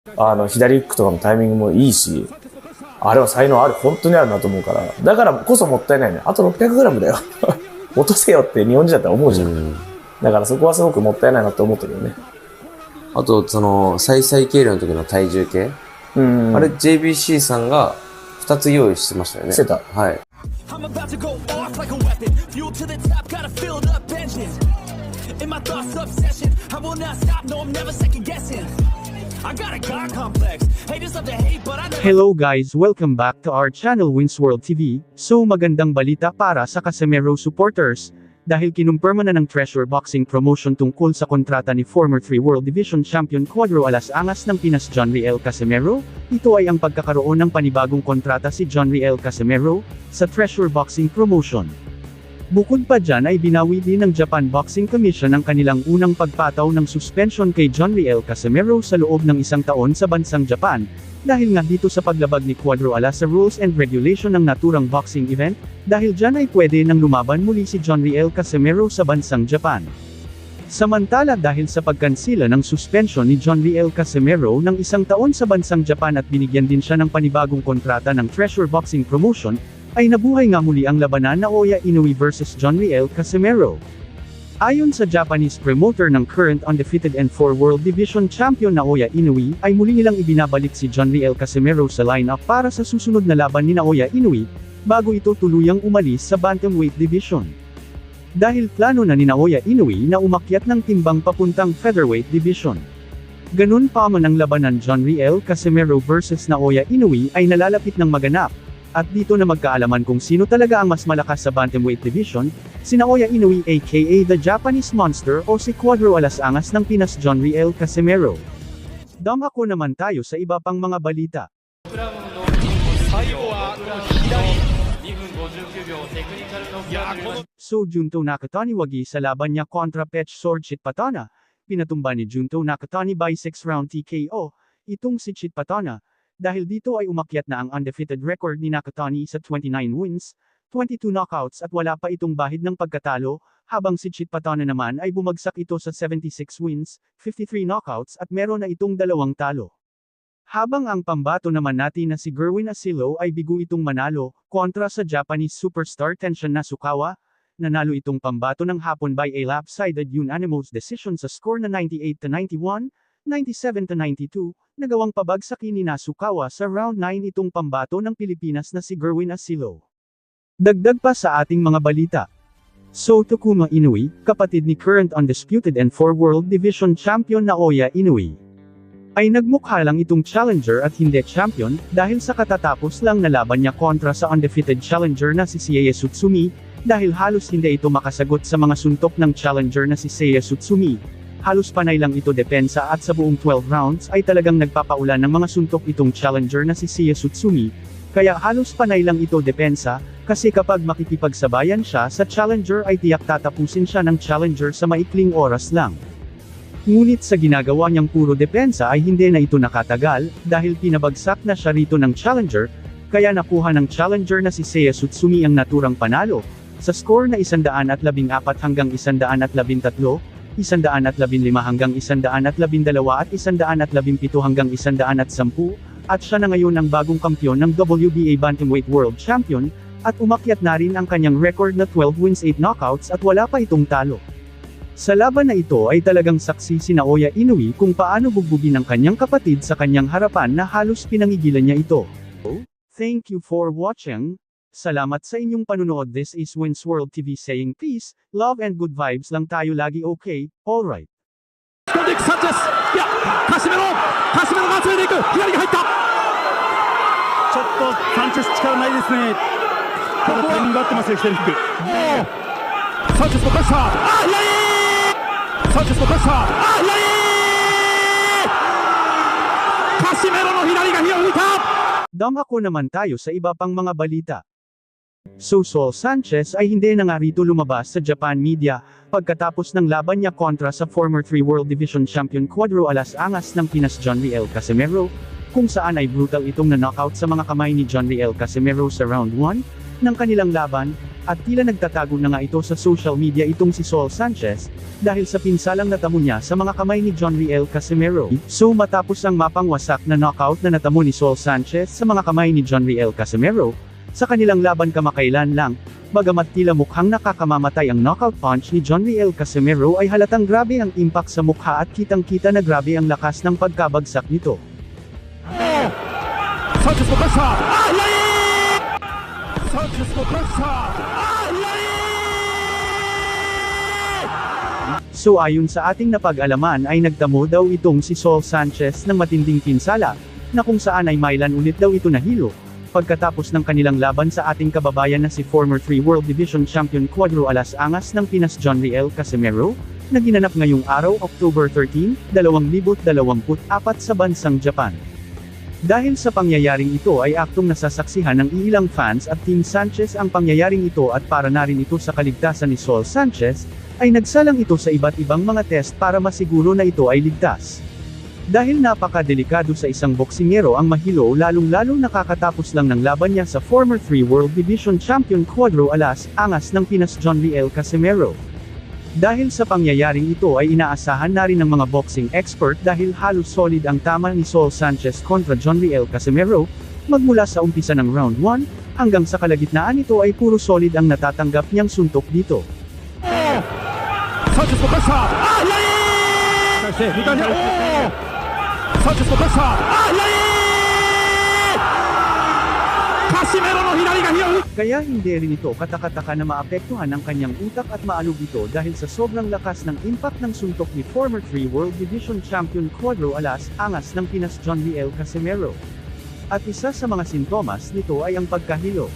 左フックとかのタイミングもいいし、あれは才能ある、本当にあるなと思うから、だからこそもったいないね。あと 600g だよ。落とせよって日本人だったら思うじゃん。だからそこはすごくもったいないなって思ってるよね。あと、再々計量の時の体重計。あれ、JBC さんが2つ用意してましたよね。してた。はい。Hello guys, welcome back to our channel Wins World TV. So magandang balita para sa Casemiro supporters, dahil kinumpirma na ng Treasure Boxing Promotion tungkol sa kontrata ni former 3 World Division Champion Cuadro Alas Angas ng Pinas John Riel Casemiro. Ito ay ang pagkakaroon ng panibagong kontrata si John Riel Casemiro sa Treasure Boxing Promotion. Bukod pa dyan ay binawi din ng Japan Boxing Commission ang kanilang unang pagpataw ng suspension kay John Riel Casemiro sa loob ng 1 taon sa bansang Japan, dahil nga dito sa paglabag ni Cuadro Alas sa rules and regulation ng naturang boxing event, dahil dyan ay pwede nang lumaban muli si John Riel Casemiro sa bansang Japan. Samantala dahil sa pagkansila ng suspension ni John Riel Casemiro ng 1 taon sa bansang Japan at binigyan din siya ng panibagong kontrata ng Treasure Boxing Promotion, ay nabuhay nga muli ang labanan na Naoya Inoue vs John Riel Casemiro. Ayon sa Japanese promoter ng current undefeated and 4 World Division Champion Naoya Inoue, ay muli nilang ibinabalik si John Riel Casemiro sa lineup para sa susunod na laban ni Naoya Inoue, bago ito tuluyang umalis sa Bantamweight Division. Dahil plano na ni Naoya Inoue na umakyat ng timbang papuntang Featherweight Division. Ganun pa man ang labanan John Riel Casemiro vs Naoya Inoue ay nalalapit ng maganap, at dito na magkaalaman kung sino talaga ang mas malakas sa Bantamweight Division, si Naoya Inoue aka the Japanese Monster o si Cuadro Alas Angas ng Pinas John Riel Casemiro. Dumako naman tayo sa iba pang mga balita. So Junto Nakatani sa laban niya kontra Pech Sword Chitpatana, pinatumba ni Junto Nakatani by 6-round TKO, itong si Chitpatana. Dahil dito ay umakyat na ang undefeated record ni Nakatani sa 29 wins, 22 knockouts at wala pa itong bahid ng pagkatalo, habang si Chitpatana naman ay bumagsak ito sa 76 wins, 53 knockouts at meron na itong 2 talo. Habang ang pambato naman natin na si Gerwin Asilo ay bigo itong manalo, kontra sa Japanese superstar Tenshin Nasukawa, nanalo itong pambato ng hapon by a lopsided unanimous decision sa score na 98-91, 97-92, nagawang pabagsakin ni Nasukawa sa round 9 itong pambato ng Pilipinas na si Gerwin Asilo. Dagdag pa sa ating mga balita. So Takuma Inoue, kapatid ni current undisputed and 4 World Division Champion Naoya Inoue, ay nagmukha lang itong challenger at hindi champion, dahil sa katatapos lang na laban niya kontra sa undefeated challenger na si Seiya Tsutsumi, dahil halos hindi ito makasagot sa mga suntok ng challenger na si Seiya Tsutsumi. Halos panay lang ito depensa at sa buong 12 rounds ay talagang nagpapaulan ng mga suntok itong challenger na si Seiya Tsutsumi, kaya halos panay lang ito depensa, kasi kapag makikipagsabayan siya sa challenger ay tiyak tatapusin siya ng challenger sa maikling oras lang. Ngunit sa ginagawa niyang puro depensa ay hindi na ito nakatagal, dahil pinabagsak na siya rito ng challenger, kaya nakuha ng challenger na si Seiya Tsutsumi ang naturang panalo, sa score na 114 hanggang 113, 115 hanggang 112 at 117 hanggang 110, at siya na ngayon ang bagong kampyon ng WBA Bantamweight World Champion, at umakyat na rin ang kanyang record na 12 wins 8 knockouts at wala pa itong talo. Sa laban na ito ay talagang saksi si Naoya Inoue kung paano bugbugin ng kanyang kapatid sa kanyang harapan na halos pinangigilan niya ito. Thank you for watching. Salamat sa inyong panunood. This is Wins World TV saying peace, love and good vibes lang tayo lagi, okay? Alright. 飛んでいくサンチェス、いやカシメロが集めていく、左が入った。ちょっとサンチェス力ないですね。ただタイミング合ってますよ、左フック。サンチェスの返した、左サンチェスの返した、左カシメロの左が火を吹いた。Dumako naman tayo sa iba pang mga balita. So Saul Sanchez ay hindi na nga rito lumabas sa Japan media, pagkatapos ng laban niya kontra sa former 3 World Division Champion Cuadro Alas Angas ng Pinas John Riel Casemiro, kung saan ay brutal itong na-knockout sa mga kamay ni John Riel Casemiro sa round 1, ng kanilang laban, at tila nagtatago na nga ito sa social media itong si Saul Sanchez, dahil sa pinsalang natamo niya sa mga kamay ni John Riel Casimero. So matapos ang mapangwasak na knockout na natamo ni Saul Sanchez sa mga kamay ni John Riel Casimero, sa kanilang laban kamakailan lang, bagamat tila mukhang nakakamamatay ang knockout punch ni John Riel Casimero ay halatang grabe ang impact sa mukha at kitang-kita na grabe ang lakas ng pagkabagsak nito. Sanchez for pressure. Sanchez for pressure. So ayon sa ating napag-alaman ay nagtamo daw itong si Saul Sanchez ng matinding pinsala, na kung saan ay mailan ulit daw ito nahilo, pagkatapos ng kanilang laban sa ating kababayan na si former 3 World Division Champion Cuadro Alas Angas ng Pinas John Riel Casimero, na ginanap ngayong araw October 13, 2024 sa bansang Japan. Dahil sa pangyayaring ito ay aktong nasasaksihan ng ilang fans at Team Sanchez ang pangyayaring ito at para na rin ito sa kaligtasan ni Saul Sanchez, ay nagsalang ito sa iba't ibang mga test para masiguro na ito ay ligtas. Dahil napakadelikado sa isang boksingero ang mahilo lalong-lalong nakakatapos lang ng laban niya sa former 3 World Division Champion Cuadro Alas Angas ng Pinas John Riel Casimero. Dahil sa pangyayaring ito ay inaasahan na rin ng mga boxing expert dahil halos solid ang tama ni Saul Sanchez kontra John Riel Casimero, magmula sa umpisa ng round 1, hanggang sa kalagitnaan ito ay puro solid ang natatanggap niyang suntok dito. Sanchez for pressure. Sanchez for pressure. Casimero no hinari ga hirau. Kaya hindi rin ito katakataka na maapektuhan ang kanyang utak at maalog ito dahil sa sobrang lakas ng impact ng suntok ni former 3 World Division Champion Cuadro Alas Angas ng Pinas John Riel Casimero. At isa sa mga sintomas nito ay ang pagkahilo.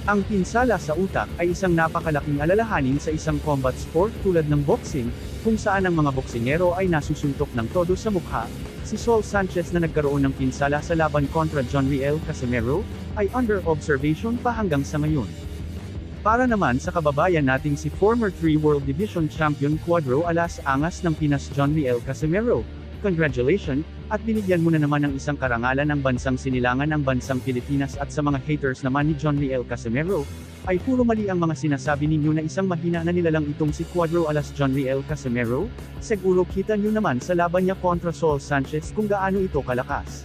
Ang pinsala sa utak ay isang napakalaking alalahanin sa isang combat sport tulad ng boxing, kung saan ang mga boksingero ay nasusuntok ng todo sa mukha. Si Saul Sanchez na nagkaroon ng pinsala sa laban kontra John Riel Casimero, ay under observation pa hanggang sa ngayon. Para naman sa kababayan nating si former 3 World Division Champion Cuadro Alas Angas ng Pinas John Riel Casimero, congratulations, at binigyan mo na naman ng isang karangalan ang bansang sinilangan ng bansang Pilipinas. At sa mga haters naman ni John Riel Casimero, ay puro mali ang mga sinasabi ninyo na isang mahina na nilalang itong si Cuadro Alas John Riel Casimero, siguro kita nyo naman sa laban niya kontra Saul Sanchez kung gaano ito kalakas.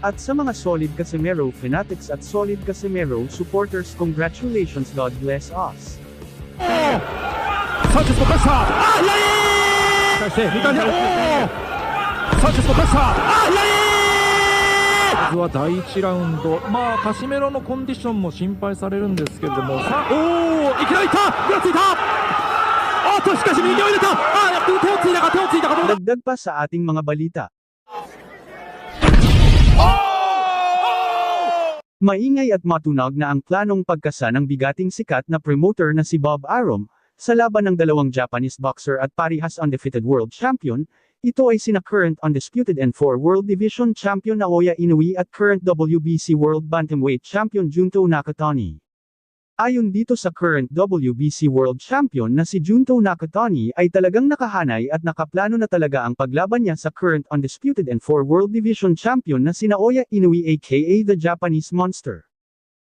At sa mga solid Casimero fanatics at solid Casimero supporters, congratulations, God bless us. Sanchez for pressure. Sanchez for pressure. まずは第1ラウンド、カシメロのコンディションも心配されるんですけれども、さあ、いきなりいった、手をついた、しかし右を入れた、手をついたか、どうだ。 Dagdag pa sa ating mga balita. Maingay at matunog na ang planong pagkasa ng bigating sikat na promoter na si Bob Arum, sa laban ng dalawang Japanese boxer at parihas undefeated world champion. Ito ay sina current undisputed N4 World Division Champion Naoya Inoue at current WBC World Bantamweight Champion Junto Nakatani. Ayon dito sa current WBC World Champion na si Junto Nakatani ay talagang nakahanay at nakaplano na talaga ang paglaban niya sa current undisputed N4 World Division Champion na si Naoya Inoue aka the Japanese Monster.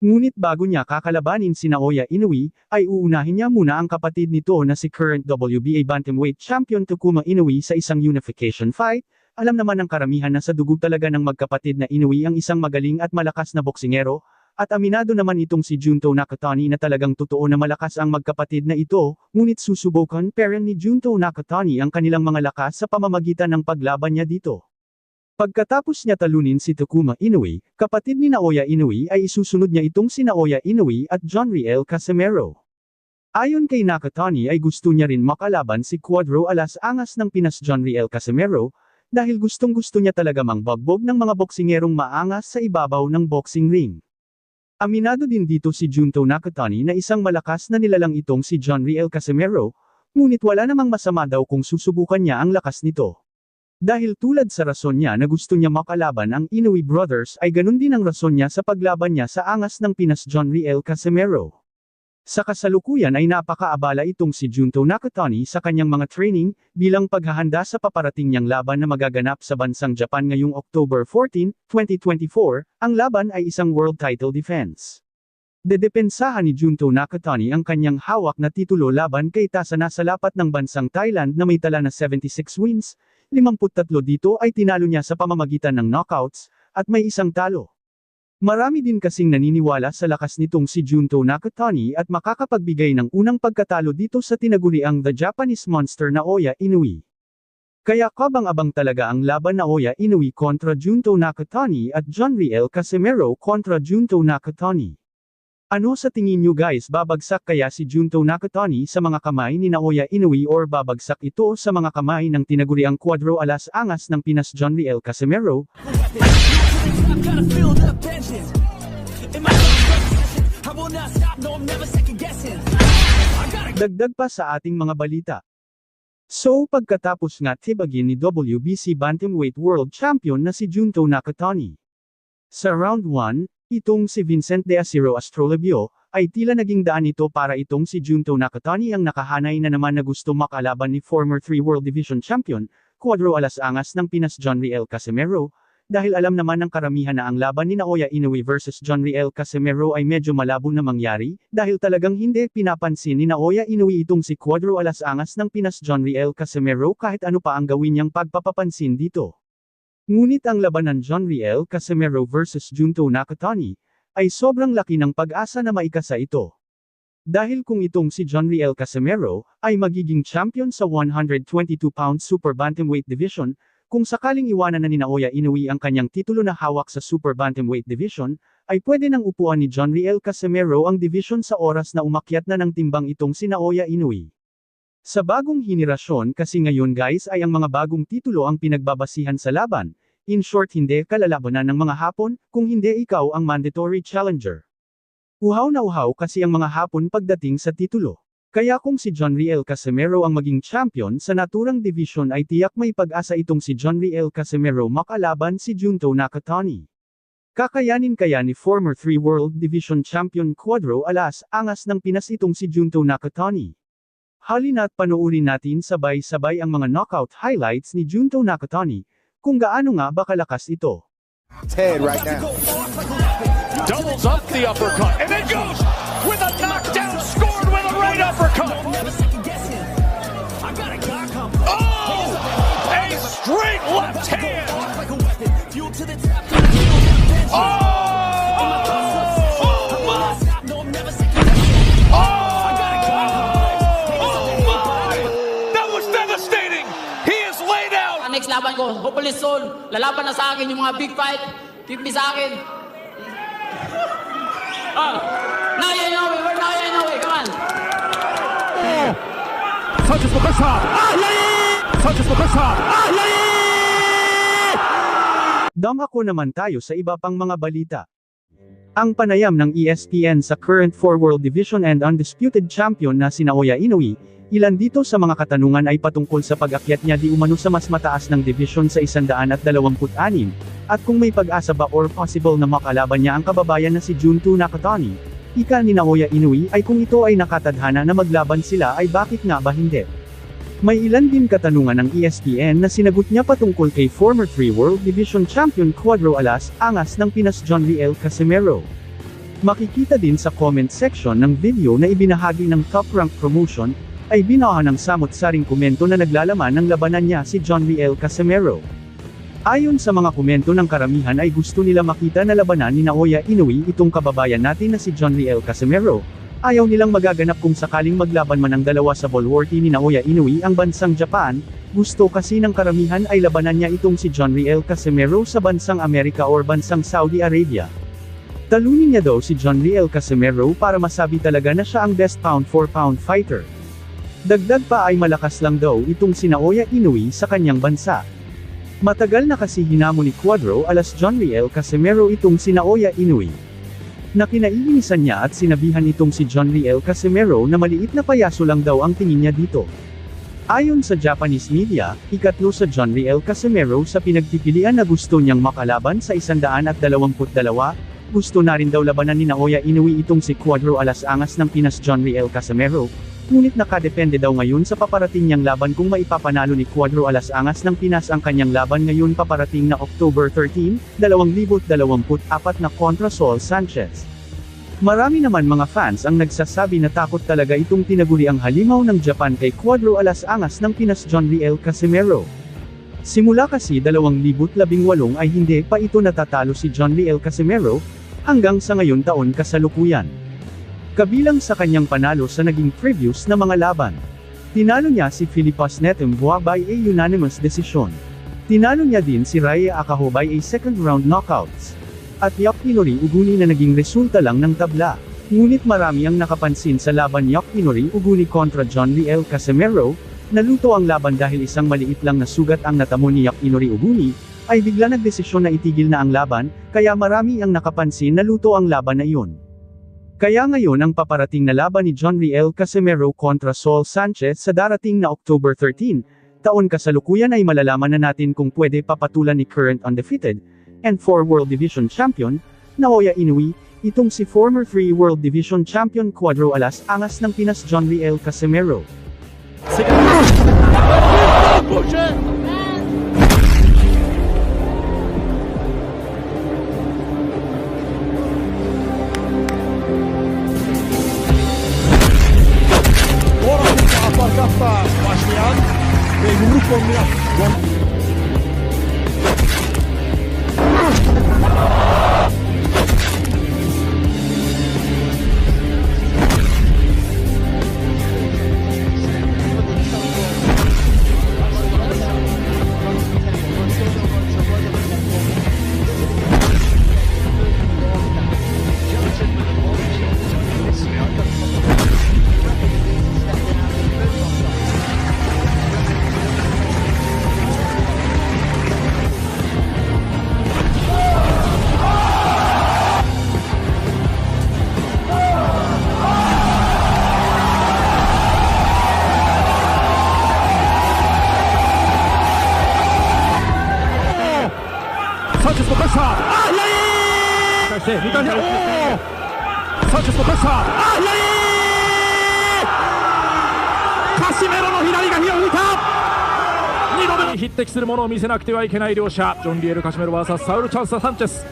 Ngunit bago niya kakalabanin si Naoya Inoue, ay uunahin niya muna ang kapatid nito na si current WBA Bantamweight Champion Takuma Inoue sa isang unification fight. Alam naman ng karamihan na sa dugo talaga ng magkapatid na Inoue ang isang magaling at malakas na boksingero, at aminado naman itong si Junto Nakatani na talagang totoo na malakas ang magkapatid na ito, ngunit susubukan pa rin ni Junto Nakatani ang kanilang mga lakas sa pamamagitan ng paglaban niya dito. Pagkatapos niya talunin si Takuma Inoue, kapatid ni Naoya Inoue ay isusunod niya itong si Naoya Inoue at John Riel Casimero. Ayon kay Nakatani ay gusto niya rin makalaban si Cuadro Alas Angas ng Pinas John Riel Casimero, dahil gustong-gusto niya talaga mangbagbog ng mga boksingerong maangas sa ibabaw ng boxing ring. Aminado din dito si Junto Nakatani na isang malakas na nilalang itong si John Riel Casimero, ngunit wala namang masama daw kung susubukan niya ang lakas nito. Dahil tulad sa rason niya na gusto niya makalaban ang Inoue brothers ay ganun din ang rason niya sa paglaban niya sa angas ng Pinas John Riel Casimero. Sa kasalukuyan ay napakaabala itong si Junto Nakatani sa kanyang mga training, bilang paghahanda sa paparating niyang laban na magaganap sa bansang Japan ngayong October 14, 2024, ang laban ay isang world title defense. Dedepensahan ni Junto Nakatani ang kanyang hawak na titulo laban kay Tasa na sa lapat ng bansang Thailand na may tala na 76 wins, 53 dito ay tinalo niya sa pamamagitan ng knockouts, at may isang talo. Marami din kasing naniniwala sa lakas nitong si Junto Nakatani at makakapagbigay ng unang pagkatalo dito sa tinaguriang The Japanese Monster Naoya Inoue. Kaya kabang-abang talaga ang laban Naoya Inoue kontra Junto Nakatani at Jonriel Casimero kontra Junto Nakatani. Ano sa tingin nyo guys, babagsak kaya si Junto Nakatani sa mga kamay ni Naoya Inoue or babagsak ito sa mga kamay ng tinaguriang Cuadro Alas Angas ng Pinas Jonriel Casimero? Dagdag pa sa ating mga balita. So pagkatapos nga tibagin ni WBC Bantamweight World Champion na si Junto Nakatani. Sa round 1, itong si Vincent De Acero Astrolabio, ay tila naging daan ito para itong si Junto Nakatani ang nakahanay na naman na gusto makalaban ni former 3 World Division Champion, Cuadro Alas Angas ng Pinas Jonriel Casimero, dahil alam naman ng karamihan na ang laban ni Naoya Inoue versus Jonriel Casimero ay medyo malabo na mangyari, dahil talagang hindi pinapansin ni Naoya Inoue itong si Cuadro Alas Angas ng Pinas Jonriel Casimero kahit ano pa ang gawin niyang pagpapapansin dito. Ngunit ang labanan Jonriel Casimero versus Junto Nakatani, ay sobrang laki ng pag-asa na maikasa ito. Dahil kung itong si Jonriel Casimero, ay magiging champion sa 122-pound Super Bantamweight Division, kung sakaling iwanan na ni Naoya Inoue ang kanyang titulo na hawak sa Super Bantamweight Division, ay pwede nang upuan ni Jonriel Casimero ang division sa oras na umakyat na ng timbang itong si Naoya Inoue. Sa bagong henerasyon kasi ngayon guys ay ang mga bagong titulo ang pinagbabasihan sa laban. In short, hindi kalalabanan ng mga Hapon, kung hindi ikaw ang mandatory challenger. Uhaw na uhaw kasi ang mga Hapon pagdating sa titulo. Kaya kung si Jonriel Casimero ang maging champion sa naturang division ay tiyak may pag-asa itong si Jonriel Casimero makalaban si Junto Nakatani. Kakayanin kaya ni former 3 World Division Champion Cuadro Alas Angas ng Pinas itong si Junto Nakatani. Halina't panoorin natin sabay-sabay ang mga knockout highlights ni Junto Nakatani, kung gaano nga ba kalakas ito. Head right now. Doubles up the uppercut and then goes with a knockdown, scored with a right uppercut. Oh! A straight left hand. Oh! Oh my! Oh my! That was devastating. He is laid out. Next laban ko, hopefully soon, lalaban na sa akin yung mga big fight, 50 sa akin. Naoya Inoue, we're Naoya Inoue, come on. Sanchez Bokasa. Sanchez Bokasa. Dumako naman tayo sa iba pang mga balita. Ang panayam ng ESPN sa current 4 World Division and undisputed champion na si Naoya Inoue, ilan dito sa mga katanungan ay patungkol sa pag-akyat niya di umano sa mas mataas ng division sa 126, at kung may pag-asa ba or possible na makalaban niya ang kababayan na si Junto Nakatani. Ika ni Naoya Inoue ay kung ito ay nakatadhana na maglaban sila ay bakit nga ba hindi? May ilan din katanungan ng ESPN na sinagot niya patungkol kay former 3 World Division Champion Cuadro Alas Angas ng Pinas Jonriel Casimero. Makikita din sa comment section ng video na ibinahagi ng Top Rank Promotion, ay binaha ng samot-saring komento na naglalaman ng labanan niya si Jonriel Casimero. Ayon sa mga komento ng karamihan ay gusto nila makita na labanan ni Naoya Inoue itong kababayan natin na si Jonriel Casimero. Ayaw nilang magaganap kung sakaling maglaban man ang dalawa sa bulwark ni Naoya Inoue ang bansang Japan, gusto kasi ng karamihan ay labanan niya itong si Jonriel Casimero sa bansang Amerika or bansang Saudi Arabia. Talunin niya daw si Jonriel Casimero para masabi talaga na siya ang best pound-for-pound fighter. Dagdag pa ay malakas lang daw itong si Naoya Inoue sa kanyang bansa. Matagal na kasi hinamon ni Cuadro Alas Jonriel Casimero itong si Naoya Inoue. Nakinainisan niya at sinabihan itong si Jonriel Casimero na maliit na payaso lang daw ang tingin niya dito. Ayon sa Japanese media, ikatlo sa Jonriel Casimero sa pinagpipilian na gusto niyang makalaban sa 122, gusto na rin daw labanan ni Naoya Inoue itong si Cuadro Alas Angas ng Pinas Jonriel Casimero. Ngunit nakadepende daw ngayon sa paparating niyang laban kung maipapanalo ni Cuadro Alas Angas ng Pinas ang kanyang laban ngayon paparating na October 13, 2024 na kontra Saul Sanchez. Marami naman mga fans ang nagsasabi na takot talaga itong tinaguriang halimaw ng Japan kay Cuadro alas angas ng Pinas John Riel Casimero. Simula kasi 2018 ay hindi pa ito natatalo si John Riel Casimero, hanggang sa ngayon taon kasalukuyan. Kabilang sa kanyang panalo sa naging previous na mga laban. Tinalo niya si Filipas Netemboa by a unanimous decision. Tinalo niya din si Raya Akaho by a second round knockouts. At Yakinori Uguni na naging resulta lang ng tabla. Ngunit marami ang nakapansin sa laban Yakinori Uguni kontra John Riel Casimero, naluto ang laban dahil isang maliit lang na sugat ang natamo ni Yakinori Uguni, ay bigla nagdesisyon na itigil na ang laban, kaya marami ang nakapansin na luto ang laban na iyon. Kaya ngayon ang paparating na laban ni John Riel Casimero kontra Saul Sanchez sa darating na October 13, taon kasalukuyan ay malalaman na natin kung pwede papatulan ni current undefeated and 4 World Division Champion, Naoya Inoue, itong si former 3 World Division Champion Cuadro alas angas ng Pinas John Riel Casimero. Başlayan ve yumruk kombinasyonu. Sanchez のプレッシャー、左して2回目、サンチェスのプレッシャー、カシメロの左が火を吹いた。2度目に匹敵するものを見せなくてはいけない両者、ジョン・リエル・カシメロ VS サウル・チャンス・サンチェス。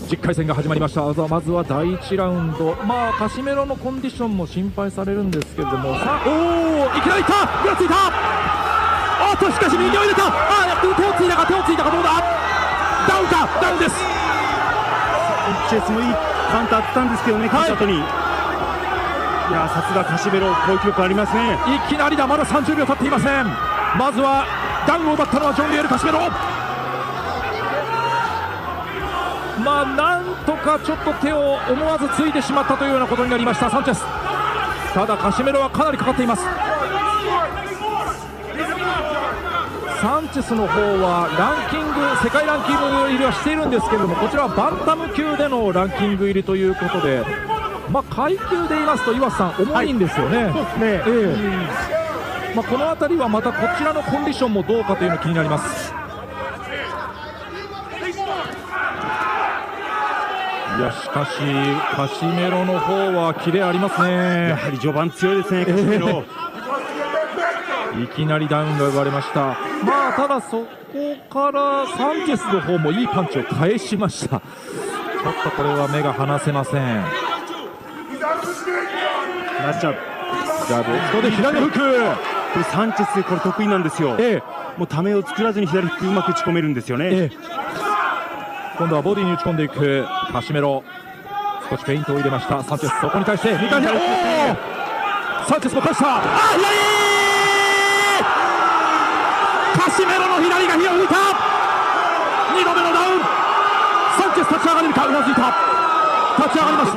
10回戦が始まりました。まずは第1ラウンド、カシメロのコンディションも心配されるんですけれども、さあ、いきなりいった、ぐらついた、しかし右を入れた、手をついたか、どうだ、ダウンか、ダウンです。チェスもいいカウンターあったんですけどね、勝った後に。いや、さすがカシメロ、攻撃力ありますね。いきなりだ、まだ30秒経っていません。まずはダウンを奪ったのはジョン・リエル・カシメロ。なんとかちょっと手を思わずついてしまったというようなことになりました、サンチェス。ただカシメロはかなりかかっています。サンチェスの方はランキング、世界ランキング入りはしているんですけれども、こちらはバンタム級でのランキング入りということで、階級で言いますと岩瀬さん、重いんですよね。そうですね、この辺りはまたこちらのコンディションもどうかというのが気になります。いや、しかしカシメロの方はキレありますね。やはり序盤強いですね、カシメロ。いきなりダウンが奪われました。ただそこからサンチェスの方もいいパンチを返しました。ちょっとこれは目が離せません。なっちゃう。ジャブ、ここで左フック。これサンチェスこれ得意なんですよ。もうためを作らずに左フックうまく打ち込めるんですよね。今度はボディに打ち込んでいくカシメロ。少しフェイントを入れましたサンチェス。そこに対して2回目、サンチェスも返した。カシメロの左が火を吹いた。2度目のダウン。サンチェス立ち上がれるか、うなずいた。立ち上がりました。